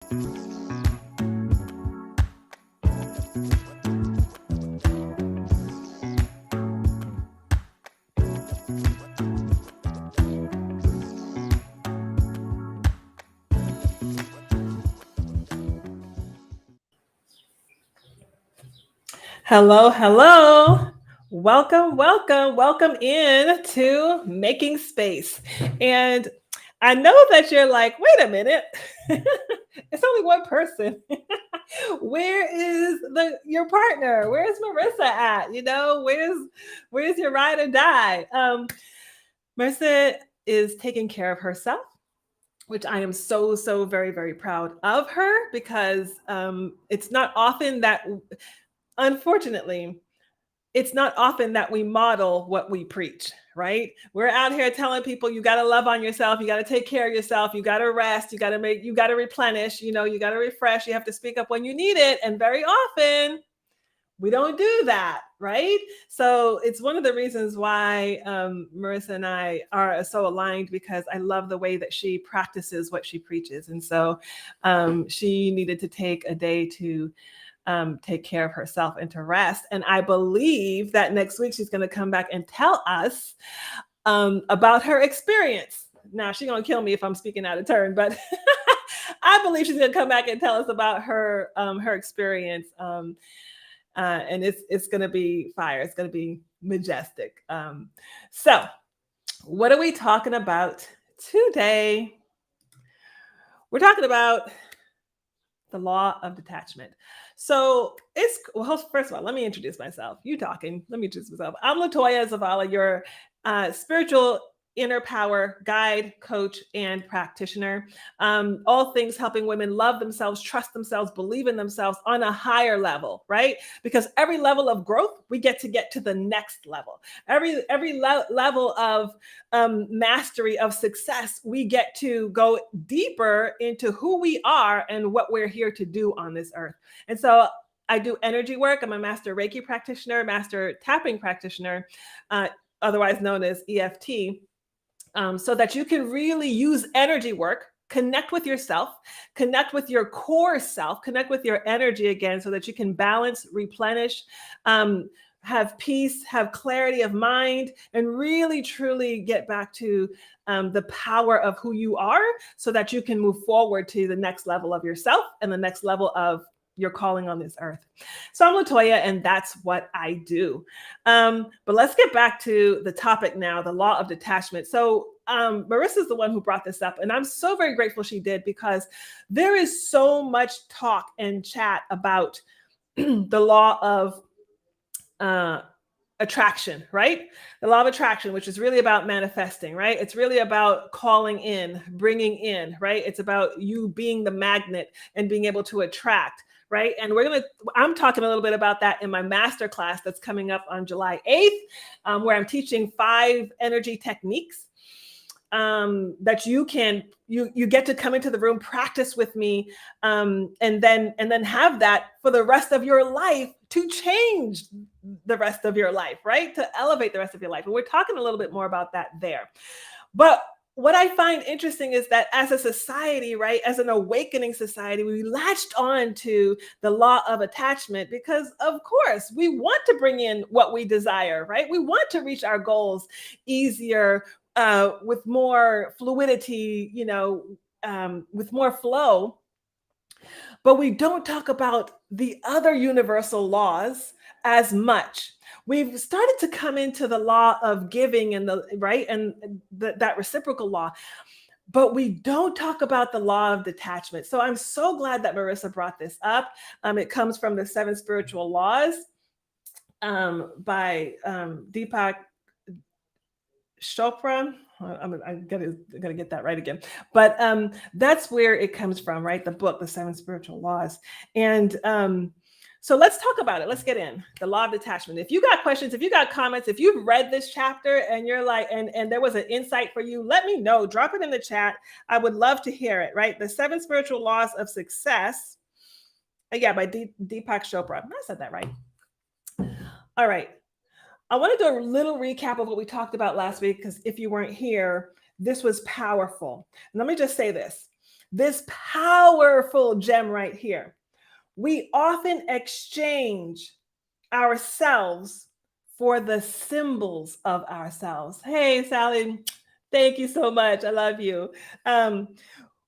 Hello, hello. Welcome in to Making Space. And I know that you're like, wait a minute. It's only one person. Where is your partner? Where's Marissa at? Where's your ride or die? Marissa is taking care of herself, which I am so very very proud of her, because it's not often that, unfortunately, it's not often that we model what we preach, right? We're out here telling people you got to love on yourself, you got to take care of yourself, you got to rest, you got to replenish, you got to refresh, you have to speak up when you need it. And very often we don't do that, right? So it's one of the reasons why Marissa and I are so aligned, because I love the way that she practices what she preaches. And so she needed to take a day to take care of herself and to rest. And I believe that next week she's going to come back and tell us about her experience. Now, she's going to kill me if I'm speaking out of turn, but I believe she's going to come back and tell us about her experience. And it's going to be fire. It's going to be majestic. So what are we talking about today? We're talking about the law of detachment. So first of all, let me introduce myself. You talking, let me introduce myself. I'm Latoya Zavala, your spiritual inner power guide, coach, and practitioner. All things helping women love themselves, trust themselves, believe in themselves on a higher level, right? Because every level of growth, we get to the next level. Every level of mastery, of success, we get to go deeper into who we are and what we're here to do on this earth. And so I do energy work. I'm a master Reiki practitioner, master tapping practitioner, otherwise known as EFT. So that you can really use energy work, connect with yourself, connect with your core self, connect with your energy again, so that you can balance, replenish, have peace, have clarity of mind, and really truly get back to the power of who you are, so that you can move forward to the next level of yourself and the next level of your calling on this earth. So I'm Latoya, and that's what I do. But let's get back to the topic now, the law of detachment. So Marissa's the one who brought this up, and I'm so very grateful she did, because there is so much talk and chat about the law of attraction, right? The law of attraction, which is really about manifesting, right? It's really about calling in, bringing in, right? It's about you being the magnet and being able to attract, right? And I'm talking a little bit about that in my masterclass that's coming up on July 8th, where I'm teaching 5 energy techniques that you get to come into the room, practice with me, and then have that for the rest of your life, to change the rest of your life, right? To elevate the rest of your life. And we're talking a little bit more about that there. But what I find interesting is that as a society, right, as an awakening society, we latched on to the law of attachment because, of course, we want to bring in what we desire, right? We want to reach our goals easier, with more fluidity, with more flow. But we don't talk about the other universal laws as much. We've started to come into the law of giving and that reciprocal law, but we don't talk about the law of detachment. So I'm so glad that Marissa brought this up. It comes from the 7 Spiritual Laws by Deepak Chopra. I'm gonna get that right again, but that's where it comes from, right? The book, The 7 Spiritual Laws. And so let's talk about it. Let's get in the law of detachment. If you got questions, if you got comments, if you've read this chapter and you're like, and there was an insight for you, let me know. Drop it in the chat. I would love to hear it, right? The 7 Spiritual Laws of Success. Yeah, by Deepak Chopra. I said that right. All right. I want to do a little recap of what we talked about last week, because if you weren't here, this was powerful. And let me just say this. This powerful gem right here. We often exchange ourselves for the symbols of ourselves. Hey, Sally, thank you so much. I love you. Um,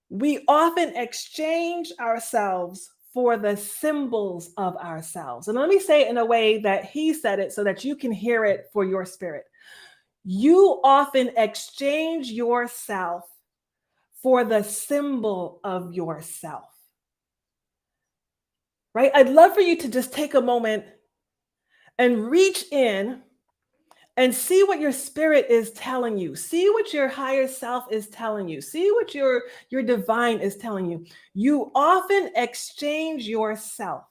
we often exchange ourselves for the symbols of ourselves. And let me say it in a way that he said it so that you can hear it for your spirit. You often exchange yourself for the symbol of yourself, right? I'd love for you to just take a moment and reach in and see what your spirit is telling you. See what your higher self is telling you. See what your divine is telling you. You often exchange yourself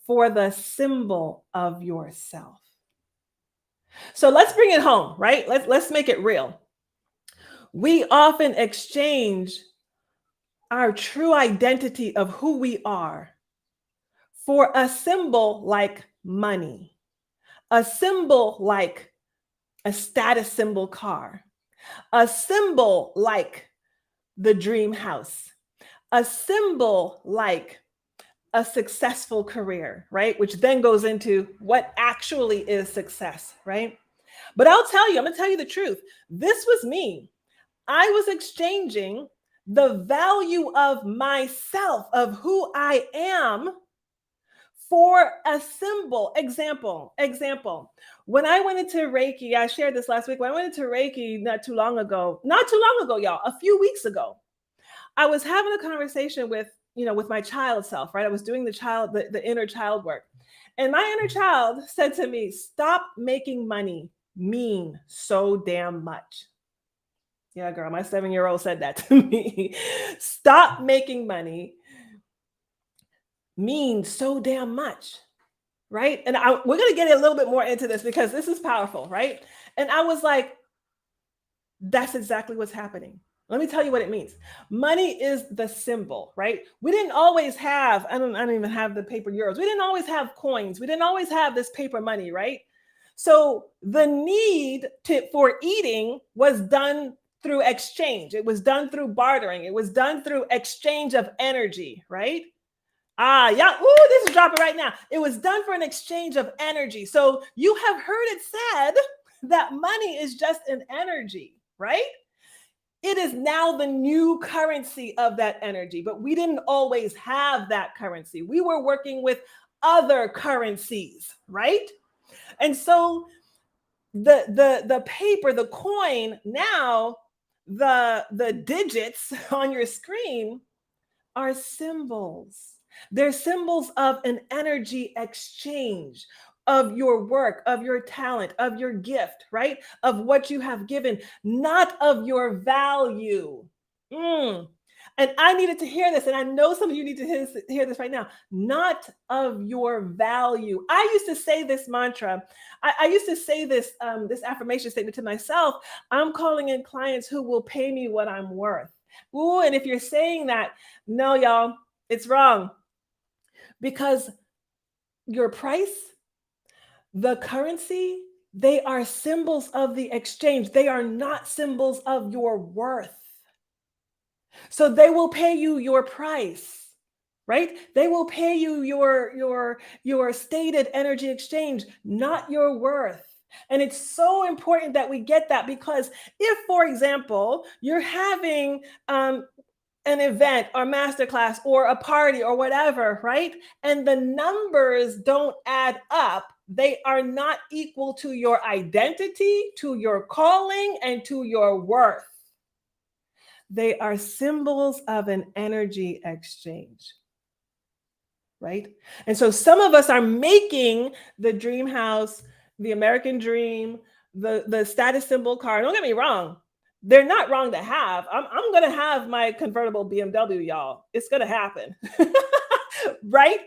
for the symbol of yourself. So let's bring it home, right? Let's make it real. We often exchange our true identity of who we are for a symbol like money, a symbol like a status symbol car, a symbol like the dream house, a symbol like a successful career, right? Which then goes into what actually is success, right? But I'll tell you, I'm going to tell you the truth. This was me. I was exchanging the value of myself, of who I am, for a symbol. Example. When I went into Reiki, I shared this last week. When I went into Reiki not too long ago, y'all, a few weeks ago, I was having a conversation with, with my child self, right? I was doing the inner child work. And my inner child said to me, stop making money mean so damn much. Yeah, girl, my 7-year-old said that to me. Stop making money mean so damn much, right? And we're going to get a little bit more into this because this is powerful, right? And I was like, that's exactly what's happening. Let me tell you what it means. Money is the symbol, right? We didn't always have, I don't even have the paper euros. We didn't always have coins. We didn't always have this paper money, right? So the need for eating was done through exchange. It was done through bartering. It was done through exchange of energy, right? Yeah. Ooh, this is dropping right now. It was done for an exchange of energy. So you have heard it said that money is just an energy, right? It is now the new currency of that energy, but we didn't always have that currency. We were working with other currencies, right? And so the paper, the coin, now the digits on your screen are symbols. They're symbols of an energy exchange of your work, of your talent, of your gift, right? Of what you have given, not of your value. And I needed to hear this, and I know some of you need to hear this right now. Not of your value. I used to say this mantra. I used to say this this affirmation statement to myself. I'm calling in clients who will pay me what I'm worth. Ooh, and if you're saying that, no, y'all, it's wrong. Because your price, the currency, they are symbols of the exchange. They are not symbols of your worth. So they will pay you your price, right? They will pay you your stated energy exchange, not your worth. And it's so important that we get that, because if, for example, you're having an event or masterclass or a party or whatever, right? And the numbers don't add up. They are not equal to your identity, to your calling, and to your worth. They are symbols of an energy exchange, right? And so some of us are making the dream house, the American dream, the status symbol car. Don't get me wrong. They're not wrong to have. I'm going to have my convertible BMW, y'all. It's going to happen. Right?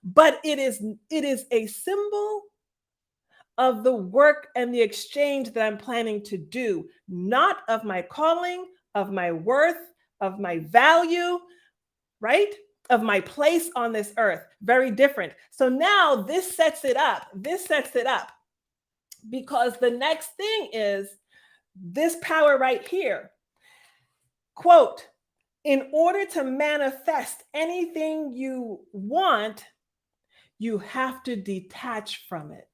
But it is a symbol of the work and the exchange that I'm planning to do, not of my calling, of my worth, of my value, right? Of my place on this earth. Very different. So now this sets it up. Because the next thing is this power right here. Quote, In order to manifest anything you want, you have to detach from it.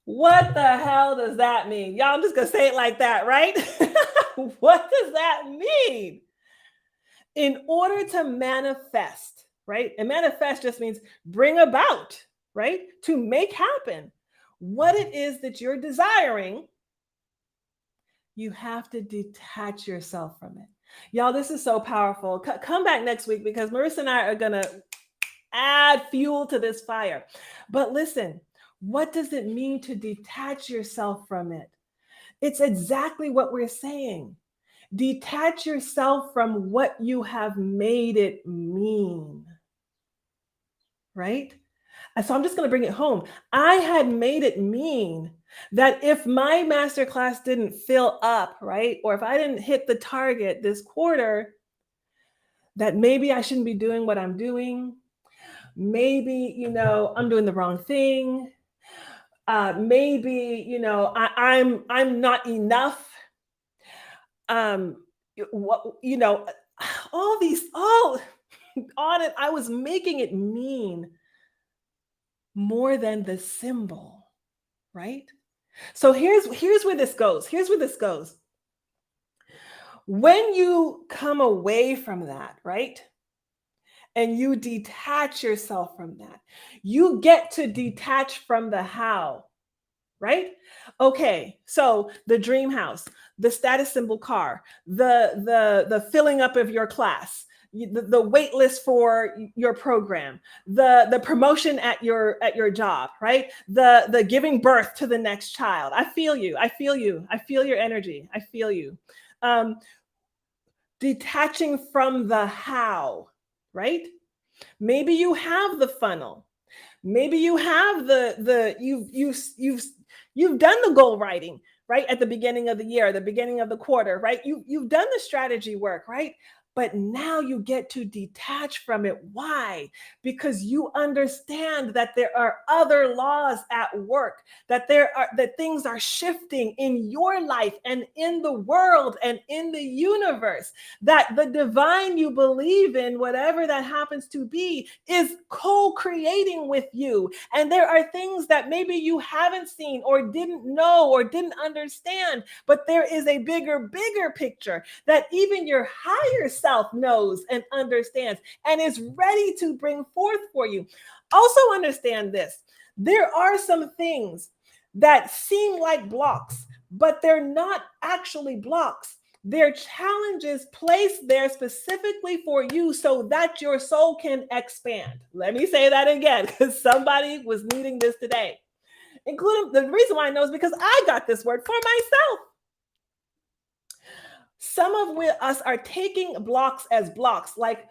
What the hell does that mean? Y'all, I'm just going to say it like that, right? What does that mean? In order to manifest, right? And manifest just means bring about, right? To make happen what it is that you're desiring, you have to detach yourself from it. Y'all, this is so powerful. Come back next week because Marissa and I are going to add fuel to this fire. But listen, what does it mean to detach yourself from it? It's exactly what we're saying. Detach yourself from what you have made it mean. Right? And so I'm just going to bring it home. I had made it mean that if my masterclass didn't fill up, right? Or if I didn't hit the target this quarter, that maybe I shouldn't be doing what I'm doing. Maybe, I'm doing the wrong thing. Maybe, I'm not enough. All on it, I was making it mean more than the symbol, right? So here's where this goes. Here's where this goes. When you come away from that, right? And you detach yourself from that, you get to detach from the how, right? Okay, so the dream house, the status symbol car, the filling up of your class, the wait list for your program, the promotion at your job, right? The giving birth to the next child. I feel you. I feel you. I feel your energy. I feel you. Detaching from the how, right? Maybe you have the funnel. Maybe you have you've done the goal writing, right? At the beginning of the year, the beginning of the quarter, right? You've done the strategy work, right? But now you get to detach from it. Why? Because you understand that there are other laws at work, that things are shifting in your life and in the world and in the universe, that the divine you believe in, whatever that happens to be, is co-creating with you. And there are things that maybe you haven't seen or didn't know or didn't understand, but there is a bigger picture that even your higher self knows and understands and is ready to bring forth for you. Also understand this. There are some things that seem like blocks, but they're not actually blocks. They're challenges placed there specifically for you so that your soul can expand. Let me say that again, because somebody was needing this today. Including the reason why I know is because I got this word for myself. Some of us are taking blocks as blocks, like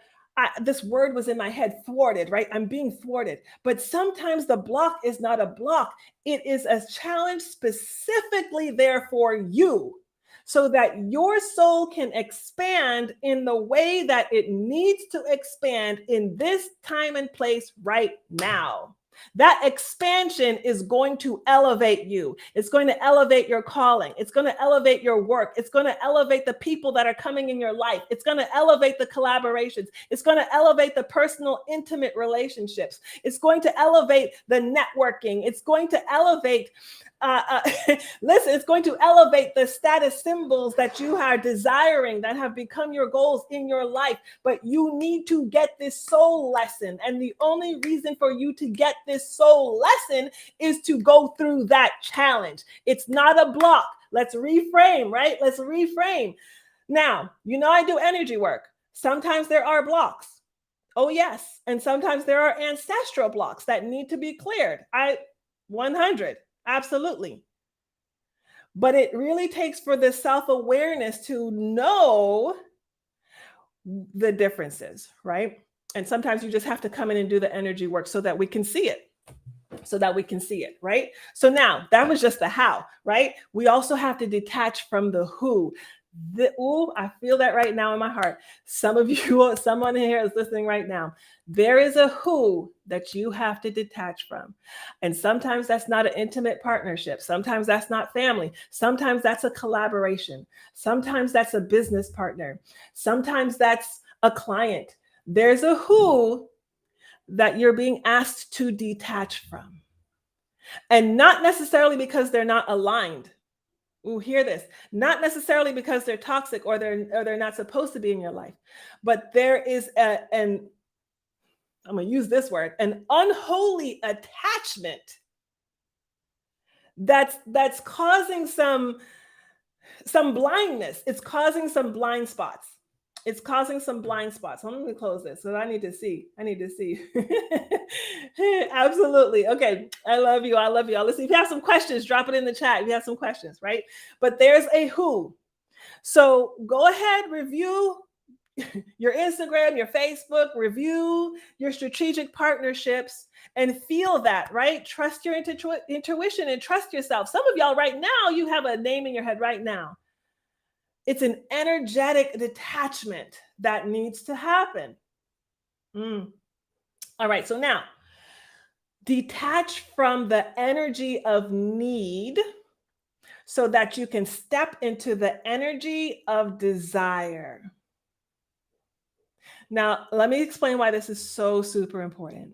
this word was in my head, thwarted, right? I'm being thwarted. But sometimes the block is not a block. It is a challenge specifically there for you so that your soul can expand in the way that it needs to expand in this time and place right now. That expansion is going to elevate you. It's going to elevate your calling. It's going to elevate your work. It's going to elevate the people that are coming in your life. It's going to elevate the collaborations. It's going to elevate the personal, intimate relationships. It's going to elevate the networking. It's going to elevate listen, it's going to elevate the status symbols that you are desiring, that have become your goals in your life. But you need to get this soul lesson. And the only reason for you to get this soul lesson is to go through that challenge. It's not a block. Let's reframe, right? Let's reframe. Now, I do energy work. Sometimes there are blocks. Oh, yes. And sometimes there are ancestral blocks that need to be cleared. 100. Absolutely. But it really takes for the self-awareness to know the differences, right? And sometimes you just have to come in and do the energy work so that we can see it. Right? So now that was just the how, right? We also have to detach from the who. Ooh, I feel that right now in my heart. Some of you, someone here is listening right now. There is a who that you have to detach from. And sometimes that's not an intimate partnership. Sometimes that's not family. Sometimes that's a collaboration. Sometimes that's a business partner. Sometimes that's a client. There's a who that you're being asked to detach from. And not necessarily because they're not aligned. Ooh, hear this. Not necessarily because they're toxic or they're not supposed to be in your life, but there is an I'm gonna use this word, an unholy attachment that's causing some blindness. It's causing some blind spots. It's causing some blind spots. Let me close this. So I need to see. I need to see. Absolutely. Okay. I love you. I love you. Let's see. If you have some questions, drop it in the chat. If you have some questions, right? But there's a who. So go ahead, review your Instagram, your Facebook, review your strategic partnerships and feel that, right? Trust your intuition and trust yourself. Some of y'all right now, you have a name in your head right now. It's an energetic detachment that needs to happen. All right, so now detach from the energy of need so that you can step into the energy of desire. Now, let me explain why this is so super important.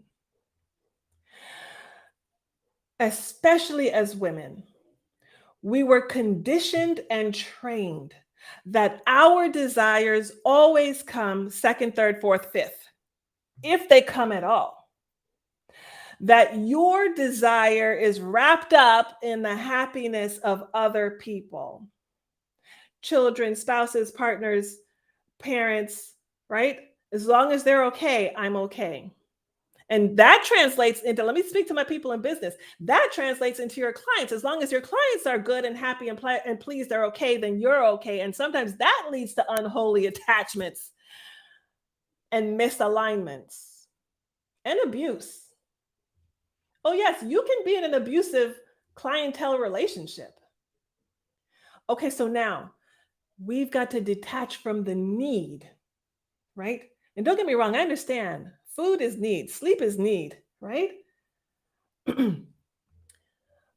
Especially as women, we were conditioned and trained that our desires always come second, third, fourth, fifth, if they come at all. That your desire is wrapped up in the happiness of other people, children, spouses, partners, parents, right? As long as they're okay, I'm okay. And that translates into, let me speak to my people in business. That translates into your clients. As long as your clients are good and happy and pleased, they're okay, then you're okay. And sometimes that leads to unholy attachments and misalignments and abuse. Oh, yes, you can be in an abusive clientele relationship. Okay, so now we've got to detach from the need, right? And don't get me wrong, I understand food is need, sleep is need, right?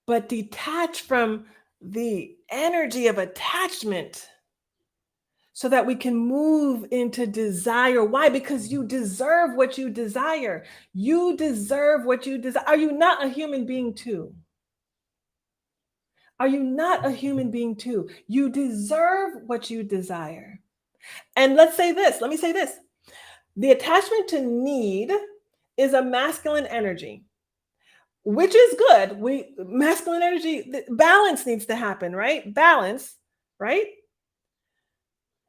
But detach from the energy of attachment so that we can move into desire. Why? Because you deserve what you desire. You deserve what you desire. Are you not a human being too? Are you not a human being too? You deserve what you desire. And let me say this. The attachment to need is a masculine energy, which is good. Masculine energy, balance needs to happen, right? Balance, right?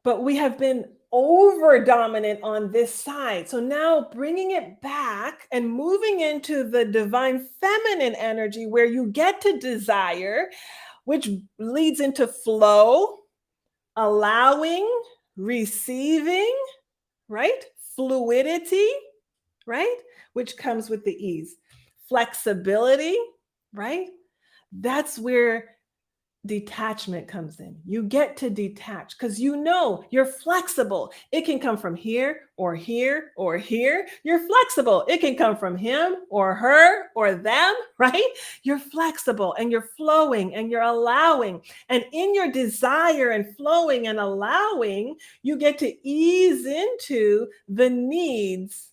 But we have been over dominant on this side. So now bringing it back and moving into the divine feminine energy where you get to desire, which leads into flow, allowing, receiving, right? Fluidity, right? Which comes with the ease. Flexibility, right? That's where detachment comes in. You get to detach because you know you're flexible. It can come from here or here or here. You're flexible. It can come from him or her or them, right? You're flexible and you're flowing and you're allowing. And in your desire and flowing and allowing, you get to ease into the needs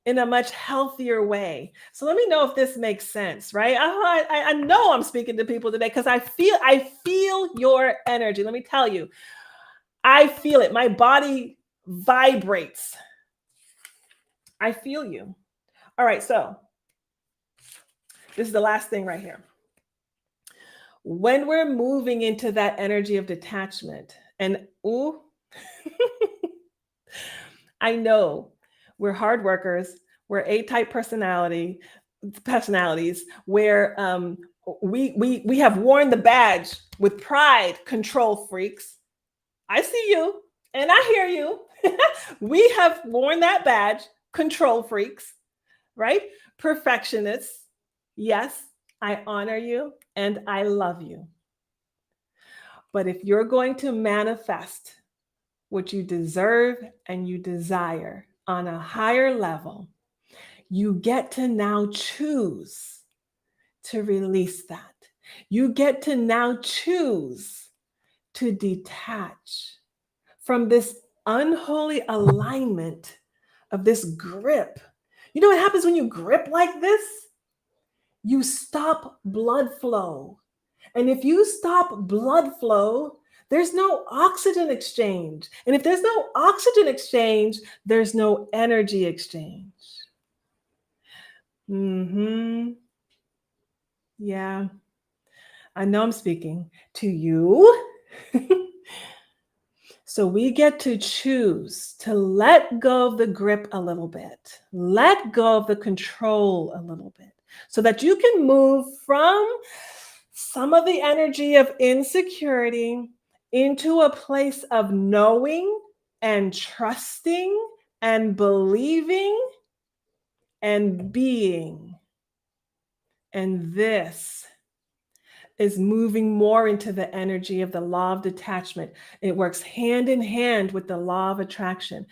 in a much healthier way. So let me know if this makes sense, right? I know I'm speaking to people today because I feel your energy. Let me tell you, I feel it. My body vibrates. I feel you. All right, so this is the last thing right here. When we're moving into that energy of detachment, and ooh, I know we're hard workers. We're A-type personalities where we have worn the badge with pride, control freaks. I see you and I hear you. We have worn that badge, control freaks, right? Perfectionists. Yes, I honor you and I love you. But if you're going to manifest what you deserve and you desire on a higher level, you get to now choose to release that. You get to now choose to detach from this unholy alignment of this grip. You know what happens when you grip like this? You stop blood flow. And if you stop blood flow, there's no oxygen exchange. And if there's no oxygen exchange, there's no energy exchange. Yeah, I know I'm speaking to you. So we get to choose to let go of the grip a little bit, let go of the control a little bit, so that you can move from some of the energy of insecurity into a place of knowing and trusting and believing and being. And this is moving more into the energy of the law of detachment. It works hand in hand with the law of attraction.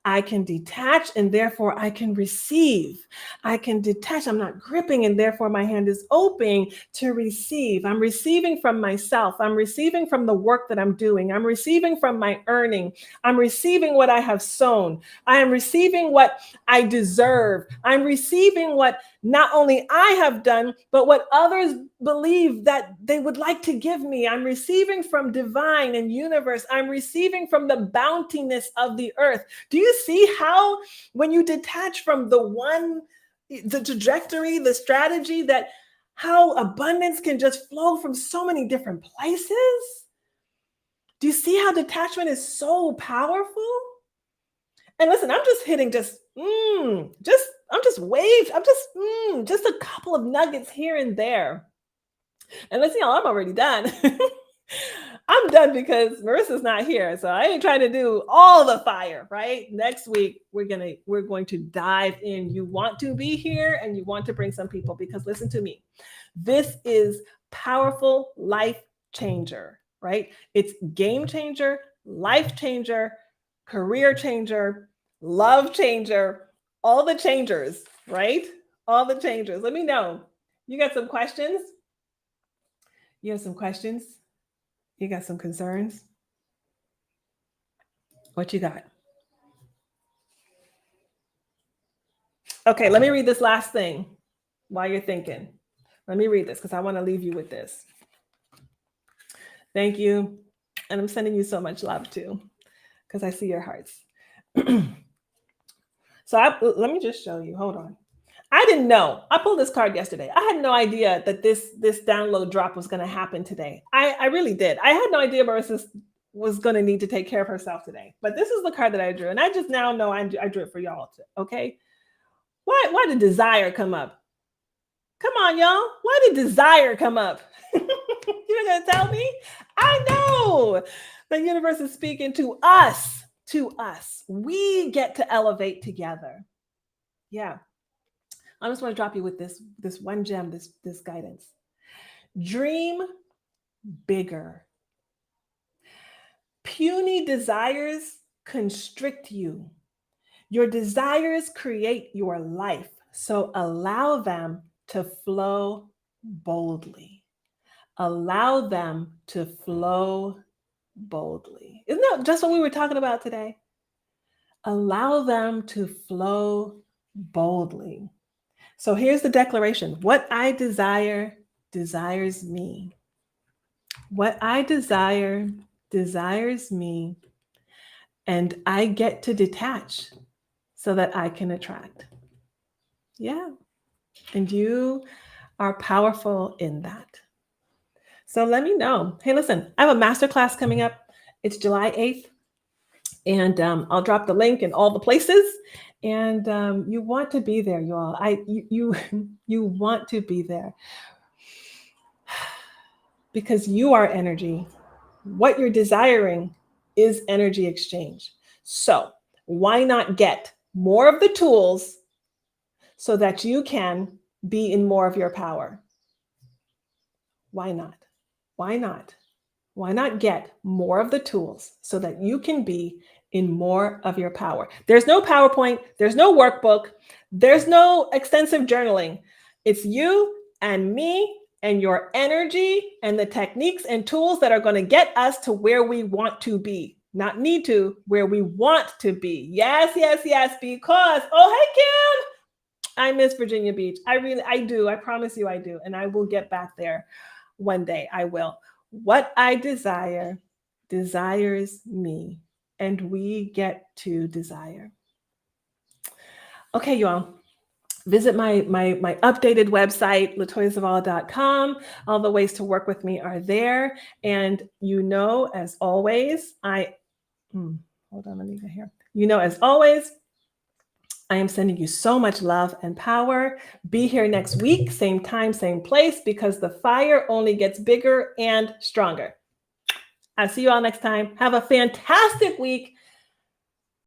I can detach and therefore I can receive. I can detach. I'm not gripping and therefore my hand is open to receive. I'm receiving from myself. I'm receiving from the work that I'm doing. I'm receiving from my earning. I'm receiving what I have sown. I am receiving what I deserve. I'm receiving what not only I have done, but what others believe that they would like to give me. I'm receiving from divine and universe. I'm receiving from the bountiness of the earth. Do you see how when you detach from the trajectory, the strategy, that how abundance can just flow from so many different places? Do you see how detachment is so powerful? And listen, I'm just hitting I'm just a couple of nuggets here and there. And listen, y'all, I'm already done. I'm done because Marissa's not here. So I ain't trying to do all the fire, right? Next week, we're going to dive in. You want to be here and you want to bring some people, because listen to me. This is powerful life changer, right? It's game changer, life changer, career changer, love changer, all the changers, right? All the changers. Let me know. You got some questions? You have some questions? You got some concerns? What you got? Okay, let me read this last thing while you're thinking. Let me read this because I want to leave you with this. Thank you. And I'm sending you so much love too, because I see your hearts. Let me just show you. Hold on. I didn't know. I pulled this card yesterday. I had no idea that this download drop was going to happen today. I really did. I had no idea Marissa was going to need to take care of herself today. But this is the card that I drew. And I just now know I drew it for y'all. Okay. Why did desire come up? Come on, y'all. Why did desire come up? You're going to tell me? I know. The universe is speaking to us. To us. We get to elevate together. Yeah. I just want to drop you with this one gem, this guidance. Dream bigger. Puny desires constrict you. Your desires create your life, so allow them to flow boldly. Allow them to flow boldly. Isn't that just what we were talking about today? Allow them to flow boldly. So here's the declaration. What I desire desires me. What I desire desires me. And I get to detach so that I can attract. Yeah. And you are powerful in that. So let me know. Hey, listen, I have a masterclass coming up. It's July 8th. And I'll drop the link in all the places. And you want to be there, you all. You want to be there. Because you are energy. What you're desiring is energy exchange. So why not get more of the tools so that you can be in more of your power? Why not? Why not? Why not get more of the tools so that you can be in more of your power? There's no PowerPoint, there's no workbook, there's no extensive journaling. It's you and me and your energy and the techniques and tools that are going to get us to where we want to be. Not need to, where we want to be. Yes, yes, yes, because, oh, hey, Kim, I miss Virginia Beach. I do. I promise you I do. And I will get back there one day. I will. What I desire desires me, and we get to desire. Okay, y'all. Visit my updated website, latoyazavala.com. All the ways to work with me are there. And as always, hold on, let me get here. As always, I am sending you so much love and power. Be here next week, same time, same place, because the fire only gets bigger and stronger. I'll see you all next time. Have a fantastic week.